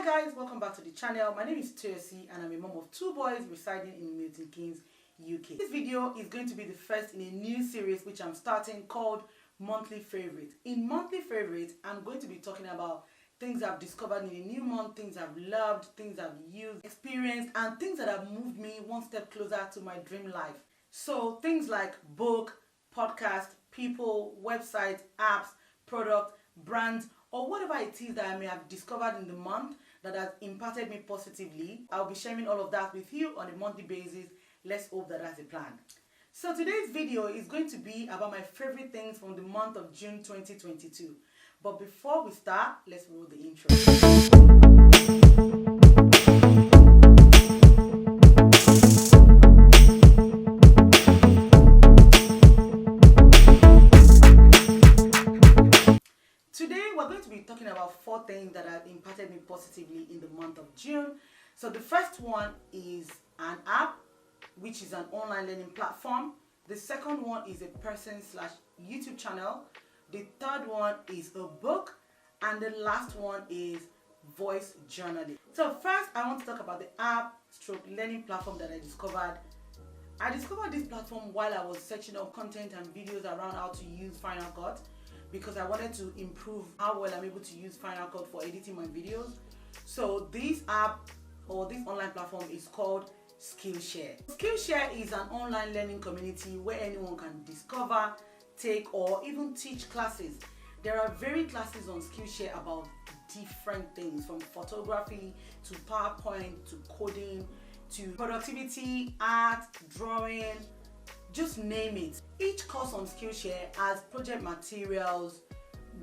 guys, welcome back to the channel. My name is Toyosi and I'm a mom of 2 boys residing in Milton Keynes, UK. This video is going to be the first in a new series which I'm starting called Monthly Favorites. In Monthly Favorites, I'm going to be talking about things I've discovered in a new month, things I've loved, things I've used, experienced, and things that have moved me one step closer to my dream life. So things like book, podcast, people, websites, apps, product, brands, or whatever it is that I may have discovered in the month that has impacted me positively. I'll be sharing all of that with you on a monthly basis. Let's hope that that's a plan. So today's video is going to be about my favorite things from the month of June 2022. But before we start, let's roll the intro. Talking about 4 things that have impacted me positively in the month of June. So the first one is an app, which is an online learning platform. The second one is a person/YouTube channel. The third one is a book, and the last one is voice journaling. So first, I want to talk about the app/learning platform that I discovered. I discovered this platform while I was searching up content and videos around how to use Final Cut, because I wanted to improve how well I'm able to use Final Cut for editing my videos. So this app or this online platform is called Skillshare. Skillshare is an online learning community where anyone can discover, take, or even teach classes. There are varied classes on Skillshare about different things, from photography to PowerPoint to coding to productivity, art, drawing, just name it. Each course on Skillshare has project materials,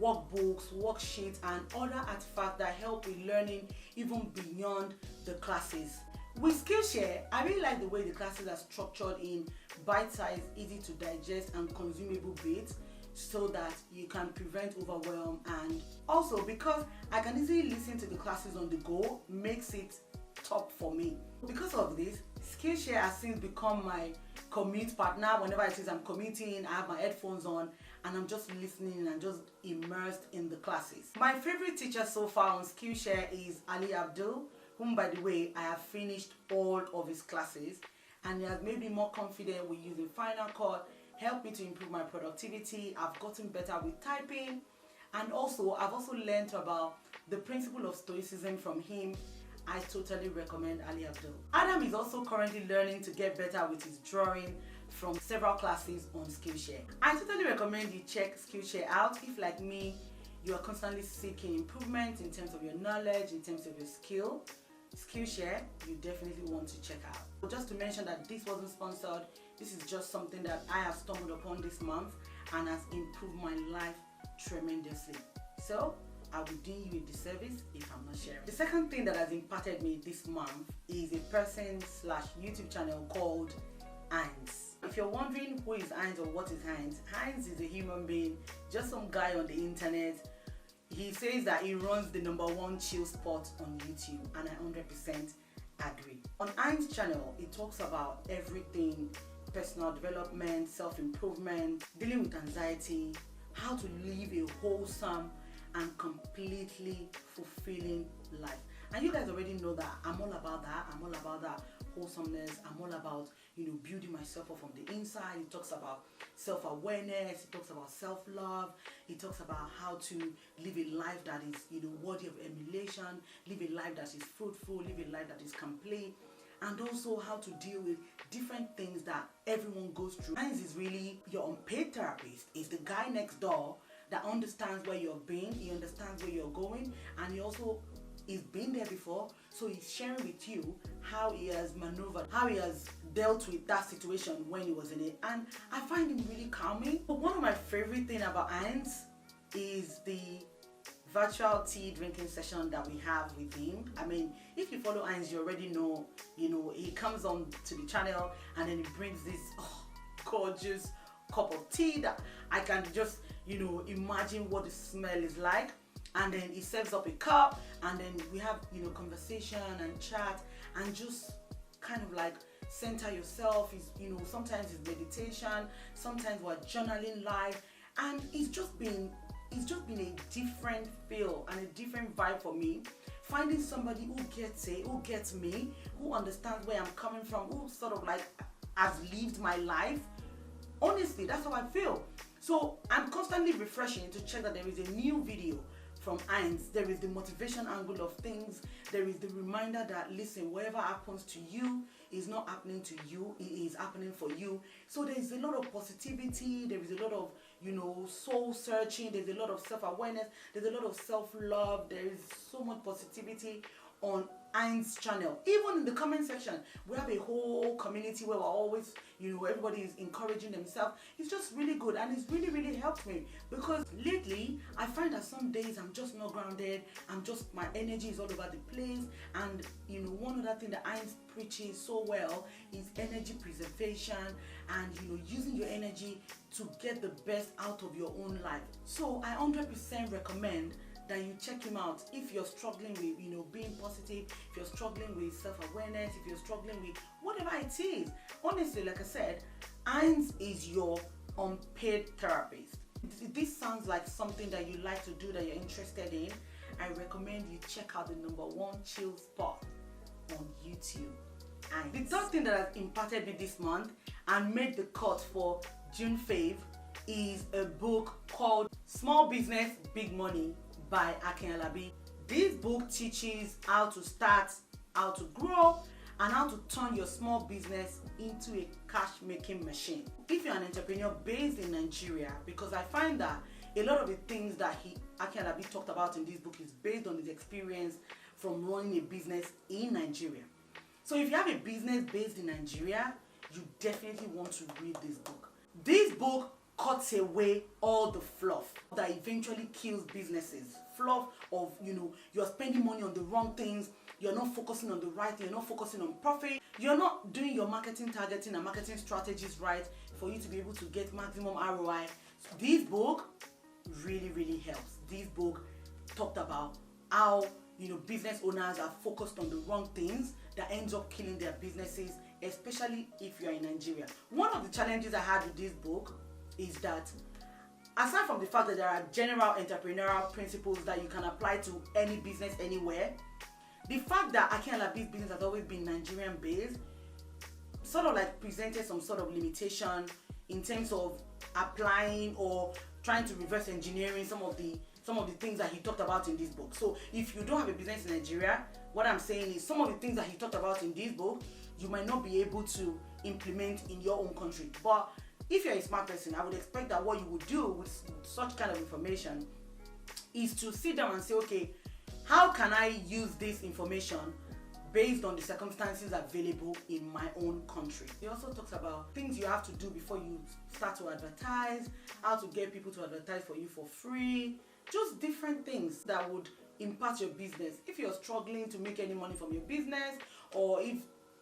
workbooks, worksheets, and other artifacts that help with learning even beyond the classes. With Skillshare, I really like the way the classes are structured in bite-sized, easy to digest and consumable bits, so that you can prevent overwhelm, and also because I can easily listen to the classes on the go, makes it top for me. Because of this, Skillshare has since become my commute partner. Whenever it is I'm commuting, I have my headphones on and I'm just listening and just immersed in the classes. My favorite teacher so far on Skillshare is Ali Abdul, whom, by the way, I have finished all of his classes, and he has made me more confident with using Final Cut, helped me to improve my productivity. I've gotten better with typing, and also I've also learned about the principle of stoicism from him. I totally recommend Ali Abdul. Adam is also currently learning to get better with his drawing from several classes on Skillshare. I totally recommend you check Skillshare out if, like me, you are constantly seeking improvement in terms of your knowledge, in terms of your skill. Skillshare, you definitely want to check out. But just to mention that this wasn't sponsored, this is just something that I have stumbled upon this month and has improved my life tremendously. So I will do you a disservice if I'm not sharing. The second thing that has impacted me this month is a person/YouTube channel called Heinz. If you're wondering who is Heinz or what is Heinz, Heinz is a human being, just some guy on the internet. He says that he runs the #1 chill spot on YouTube, and I 100% agree. On Heinz channel, he talks about everything: personal development, self-improvement, dealing with anxiety, how to live a wholesome and completely fulfilling life. And you guys already know that I'm all about that. I'm all about that wholesomeness. I'm all about, building myself up from the inside. It talks about self-awareness. It talks about self-love. It talks about how to live a life that is, worthy of emulation, live a life that is fruitful, live a life that is complete, and also how to deal with different things that everyone goes through. Heinz is really your unpaid therapist. It's the guy next door that understands where you're being, he understands where you're going, and he also is been there before, so he's sharing with you how he has maneuvered, how he has dealt with that situation when he was in it, and I find him really calming. But one of my favorite things about Heinz is the virtual tea drinking session that we have with him. I mean, if you follow Heinz, you already know, he comes on to the channel and then he brings this gorgeous cup of tea that I can just imagine what the smell is like, and then he serves up a cup, and then we have conversation and chat, and just kind of like center yourself. Is sometimes it's meditation, sometimes we're journaling live, and it's just been a different feel and a different vibe for me finding somebody who gets it, who gets me, who understands where I'm coming from, who sort of like has lived my life. Honestly, that's how I feel. So I'm constantly refreshing to check that there is a new video from Heinz. There is the motivation angle of things. There is the reminder that, listen, whatever happens to you is not happening to you, it is happening for you. So there is a lot of positivity, there is a lot of, soul searching, there's a lot of self-awareness, there's a lot of self-love, there is so much positivity on Heinz channel. Even in the comment section, we have a whole community where we're always, everybody is encouraging themselves. It's just really good, and it's really helped me, because lately I find that some days I'm just not grounded. My energy is all over the place. And one other thing that Heinz preaches so well is energy preservation, and using your energy to get the best out of your own life. So I 100% recommend that you check him out if you're struggling with being positive, if you're struggling with self-awareness, if you're struggling with whatever it is. Honestly, like I said, Heinz is your unpaid therapist. If this sounds like something that you like to do, that you're interested in, I recommend you check out the #1 chill spot on YouTube. Heinz. The third thing that has impacted me this month and made the cut for June fave is a book called Small Business, Big Money by Akin Alabi. This book teaches how to start, how to grow, and how to turn your small business into a cash-making machine. If you're an entrepreneur based in Nigeria, because I find that a lot of the things that Akin Alabi talked about in this book is based on his experience from running a business in Nigeria. So if you have a business based in Nigeria, you definitely want to read this book. This book cuts away all the fluff that eventually kills businesses. Fluff of, you're spending money on the wrong things, you're not focusing on the right thing, you're not focusing on profit, you're not doing your marketing targeting and marketing strategies right for you to be able to get maximum ROI. So this book really helps. This book talked about how, business owners are focused on the wrong things that ends up killing their businesses, especially if you're in Nigeria. One of the challenges I had with this book is that, aside from the fact that there are general entrepreneurial principles that you can apply to any business anywhere, the fact that Akin Alabi's business has always been Nigerian based sort of like presented some sort of limitation in terms of applying or trying to reverse engineering some of the things that he talked about in this book. So if you don't have a business in Nigeria, what I'm saying is some of the things that he talked about in this book, you might not be able to implement in your own country. But if you're a smart person, I would expect that what you would do with such kind of information is to sit down and say, okay, how can I use this information based on the circumstances available in my own country? He also talks about things you have to do before you start to advertise, how to get people to advertise for you for free, just different things that would impact your business. If you're struggling to make any money from your business, or if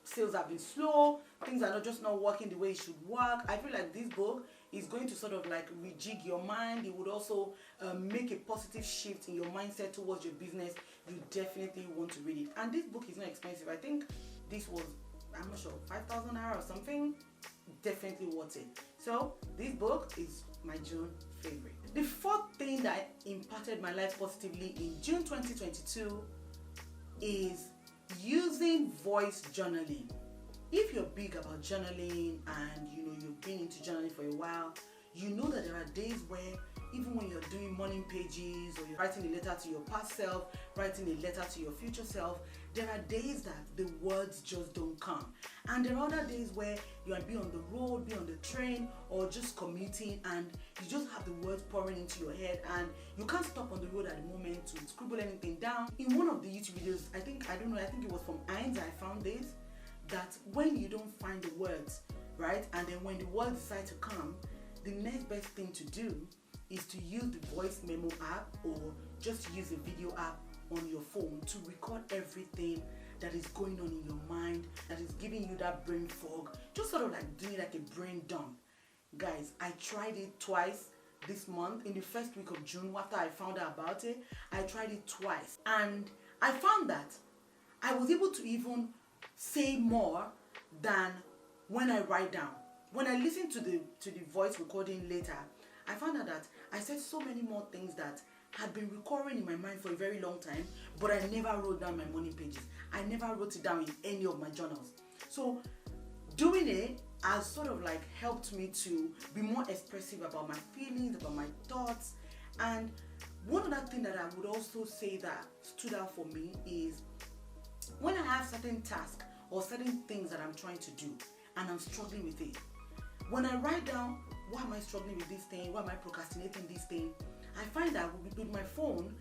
sales have been slow, things are not working the way it should work, I feel like this book is going to sort of like rejig your mind. It would also make a positive shift in your mindset towards your business. You definitely want to read it. And this book is not expensive. I think this was, I'm not sure, 5,000 naira or something. Definitely worth it. So this book is my June favorite. The fourth thing that impacted my life positively in June 2022 is using voice journaling. If you're big about journaling and you've been into journaling for a while, you know that there are days where even when you're doing morning pages, or you're writing a letter to your past self, writing a letter to your future self, there are days that the words just don't come. And there are other days where you might be on the road, be on the train, or just commuting, and you just have the words pouring into your head, and you can't stop on the road at the moment to scribble anything down. In one of the YouTube videos, I think it was from Heinz, I found this, that when you don't find the words, right, and then when the words decide to come, the next best thing to do is to use the voice memo app, or just use a video app on your phone to record everything that is going on in your mind, that is giving you that brain fog, just sort of like doing like a brain dump. Guys, I tried it twice this month. In the first week of June, after I found out about it, I tried it twice, and I found that I was able to even say more than when I write down. When I listen to the voice recording later, I found out that I said so many more things that had been recurring in my mind for a very long time, but I never wrote down my morning pages. I never wrote it down in any of my journals. So doing it has sort of like helped me to be more expressive about my feelings, about my thoughts. And one other thing that I would also say that stood out for me is when I have certain tasks or certain things that I'm trying to do and I'm struggling with it, when I write down, why am I struggling with this thing? Why am I procrastinating this thing? I find that with my phone,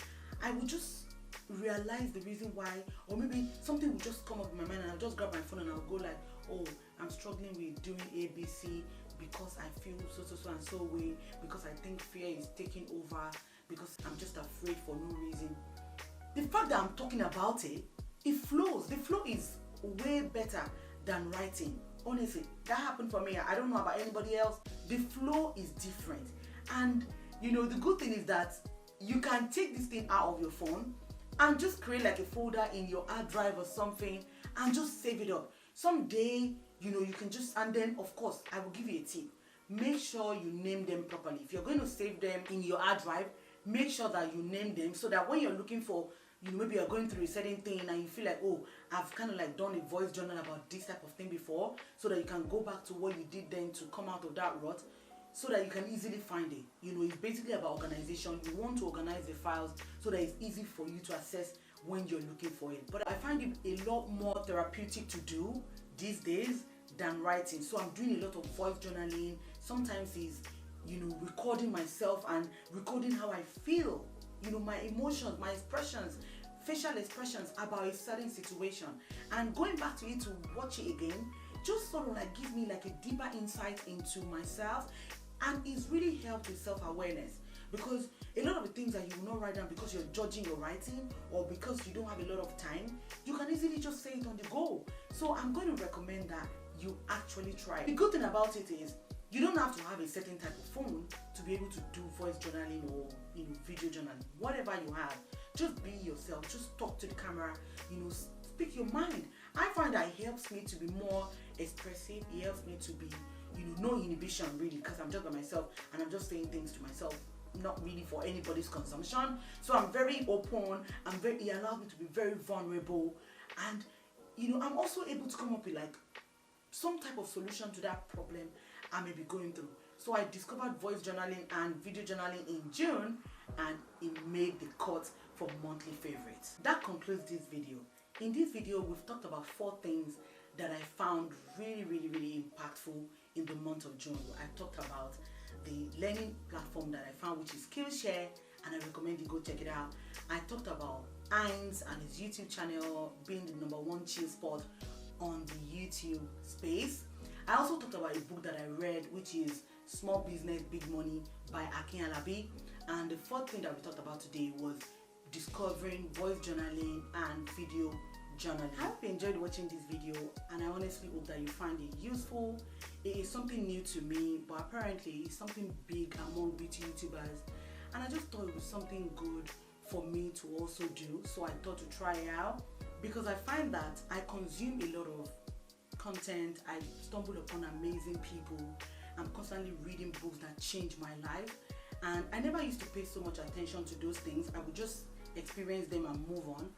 I will just realize the reason why, or maybe something will just come up in my mind and I'll just grab my phone and I'll go like, oh, I'm struggling with doing ABC because I feel so and so way, because I think fear is taking over, because I'm just afraid for no reason. The fact that I'm talking about it, it flows. The flow is way better than writing. Honestly, that happened for me. I don't know about anybody else. The flow is different. And you know, the good thing is that you can take this thing out of your phone and just create like a folder in your hard drive or something and just save it up. Someday, you know, you can just, and then of course, I will give you a tip. Make sure you name them properly. If you're going to save them in your hard drive, make sure that you name them so that when you're looking for, you know, maybe you're going through a certain thing and you feel like, oh, I've kind of like done a voice journal about this type of thing before, so that you can go back to what you did then to come out of that rut, so that you can easily find it. You know, it's basically about organization. You want to organize the files so that it's easy for you to access when you're looking for it. But I find it a lot more therapeutic to do these days than writing. So I'm doing a lot of voice journaling. Sometimes it's, you know, recording myself and recording how I feel, you know, my emotions, my expressions, facial expressions about a certain situation, and going back to it to watch it again just sort of like gives me like a deeper insight into myself, and it's really helped with self-awareness, because a lot of the things that you will not write down because you're judging your writing or because you don't have a lot of time, you can easily just say it on the go. So I'm going to recommend that you actually try it. The good thing about it is you don't have to have a certain type of phone to be able to do voice journaling or, you know, video journaling. Whatever you have, just be yourself. Just talk to the camera. You know, speak your mind. I find that it helps me to be more expressive. It helps me to be, you know, no inhibition really, because I'm just by myself and I'm just saying things to myself, not really for anybody's consumption. So I'm very open. It allows me to be very vulnerable, and you know, I'm also able to come up with like some type of solution to that problem I may be going through. So I discovered voice journaling and video journaling in June, and it made the cut for monthly favorites. That concludes this video. In this video, we've talked about 4 things that I found really impactful in the month of June. I talked about the learning platform that I found, which is Skillshare, and I recommend you go check it out. I talked about Heinz and his YouTube channel being the #1 chill spot on the YouTube space. I also talked about a book that I read, which is Small Business Big Money by Akin Alabi. And the 4th thing that we talked about today was discovering voice journaling and video journaling. I hope you enjoyed watching this video, and I honestly hope that you find it useful. It is something new to me, but apparently it's something big among beauty YouTubers, and I just thought it was something good for me to also do, so I thought to try it out, because I find that I consume a lot of content. I stumble upon amazing people. I'm constantly reading books that change my life, and I never used to pay so much attention to those things. I would just experience them and move on.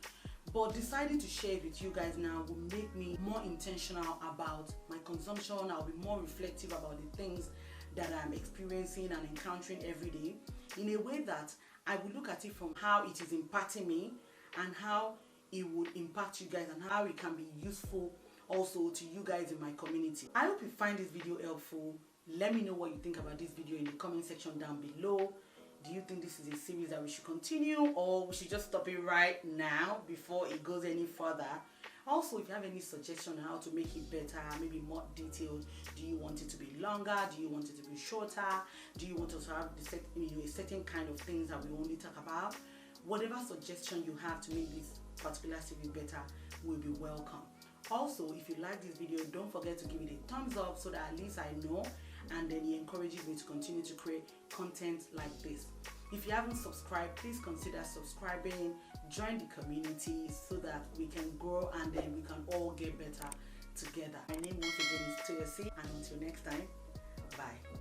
But deciding to share it with you guys now will make me more intentional about my consumption. I'll be more reflective about the things that I'm experiencing and encountering every day, in a way that I will look at it from how it is impacting me and how it would impact you guys, and how it can be useful also to you guys in my community. I hope you find this video helpful. Let me know what you think about this video in the comment section down below. Do you think this is a series that we should continue, or we should just stop it right now before it goes any further? Also, if you have any suggestion on how to make it better, maybe more detailed, do you want it to be longer? Do you want it to be shorter? Do you want us to have a certain kind of things that we only talk about? Whatever suggestion you have to make this particular series better will be welcome. Also, if you like this video, don't forget to give it a thumbs up so that at least I know, and then it encourages me to continue to create content like this. If you haven't subscribed, please consider subscribing, join the community so that we can grow and then we can all get better together. My name once again is Toyosi, and until next time, bye.